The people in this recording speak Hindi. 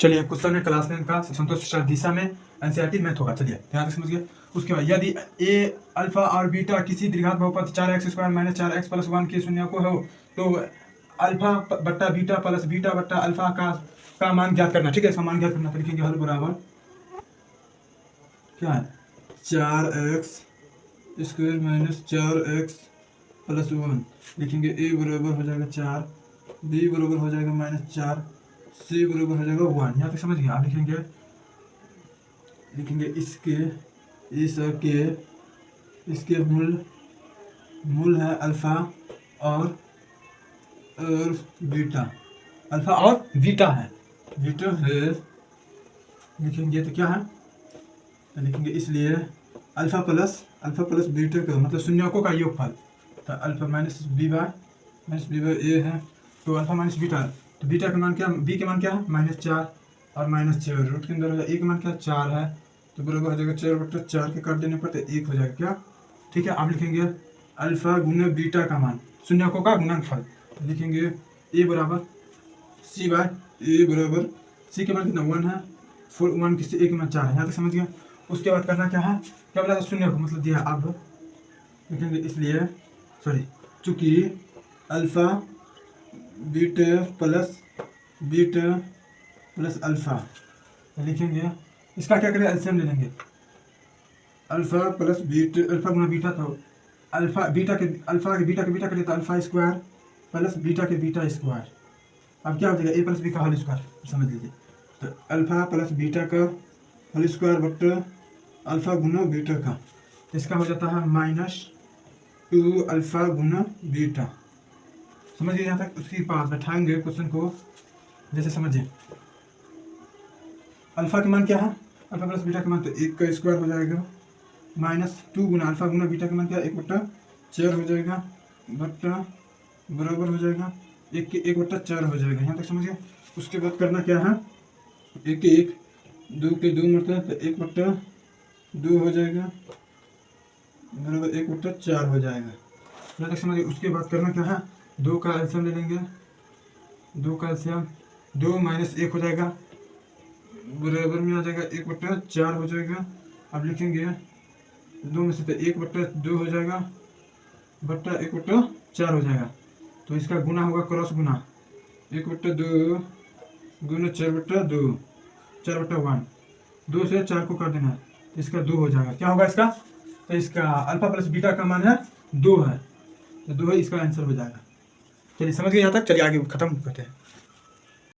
चलिए क्वेश्चन है क्लास 9 का संतोष दिशा में एनसीईआरटी मैथ होगा। चलिए ध्यान से समझिए। उसके बाद यदि ए अल्फा और बीटा किसी द्विघात बहुपद 4x² - 4x + 1 के शून्य को हो तो अल्फा बट्टा बीटा प्लस बीटा बट्टा अल्फा का मान ज्ञात करना। ठीक है, इसका मान ज्ञात करना तो लिखेंगे हल बराबर क्या है 4x² - 4x + 1 लिखेंगे। ए बराबर हो जाएगा 4, बी बराबर हो जाएगा -4, सी बराबर हो जाएगा 1। यहाँ तक समझ गए। आप लिखेंगे इसके मूल है अल्फा और बीटा। अल्फा और बीटा है लिखेंगे तो क्या है, तो लिखेंगे इसलिए अल्फा प्लस बीटा का मतलब शून्यकों का योगफल। तो अल्फा माइनस बी बाय ए है, तो अल्फा माइनस बीटा, तो बीटा का मान क्या, बी के मान क्या है -4 और -4 रूट के अंदर हो जाएगा। ए का मान क्या 4 है, तो बराबर हो जाएगा 4/4 के काट देने पर तो 1 हो जाएगा क्या। ठीक है, आप लिखेंगे अल्फा गुना बीटा का मान शून्यकों का गुणनफल। तो लिखेंगे ए बराबर सी बाय ए बराबर सी के मान कितना 1 है, 1 किससे ए के मान 4 है। यहाँ तक समझ गया। उसके बाद करना क्या है, क्या बोला था शून्य को मतलब दिया। अब लिखेंगे इसलिए चूँकि अल्फा बीटा प्लस अल्फा, लिखेंगे इसका क्या करें एलसीएम ले लेंगे। अल्फा प्लस बीटा, अल्फा गुना बीटा, तो अल्फा बीटा के बीटा करिए तो अल्फा स्क्वायर प्लस बीटा के बीटा स्क्वायर। अब क्या हो जाएगा ए प्लस बी का होल स्क्वायर समझ लीजिए। तो अल्फा प्लस बीटा का होल स्क्वायर बट्टा अल्फा गुना बीटा का, इसका हो जाता है -2 अल्फा गुना बीटा। समझिए यहाँ तक। उसके पास बैठाएंगे क्वेश्चन को, जैसे समझिए अल्फा के मान क्या है, अल्फा प्लस बीटा के मान तो 1 का स्क्वायर हो जाएगा -2 गुना अल्फा गुना बीटा के मान क्या 1/4 हो जाएगा बट्टा बराबर हो जाएगा 1/4 हो जाएगा। यहाँ तक समझिए। उसके बाद करना क्या है, 1 के 1 2 के 2 मतलब तो 1/2 हो जाएगा बराबर 1/4 हो जाएगा। यहाँ तक समझिए। उसके बाद करना क्या है, 2 का एलसीएम ले लेंगे। 2 का एलसीएम 2 - 1 हो जाएगा बराबर में आ जाएगा 1/4 हो जाएगा। अब लिखेंगे 2 में से तो 1/2 हो जाएगा बट्टा 1/4 हो जाएगा। तो इसका गुना होगा क्रॉस गुना 1/2 गुना 4/2 4/1, 2 से 4 को कर देना है तो इसका 2 हो जाएगा। क्या होगा इसका, तो इसका अल्फा प्लस बीटा का मान है 2 है, तो 2 है, इसका आंसर हो जाएगा। चलिए समझ गए यहाँ तक। चलिए आगे खत्म करते हैं।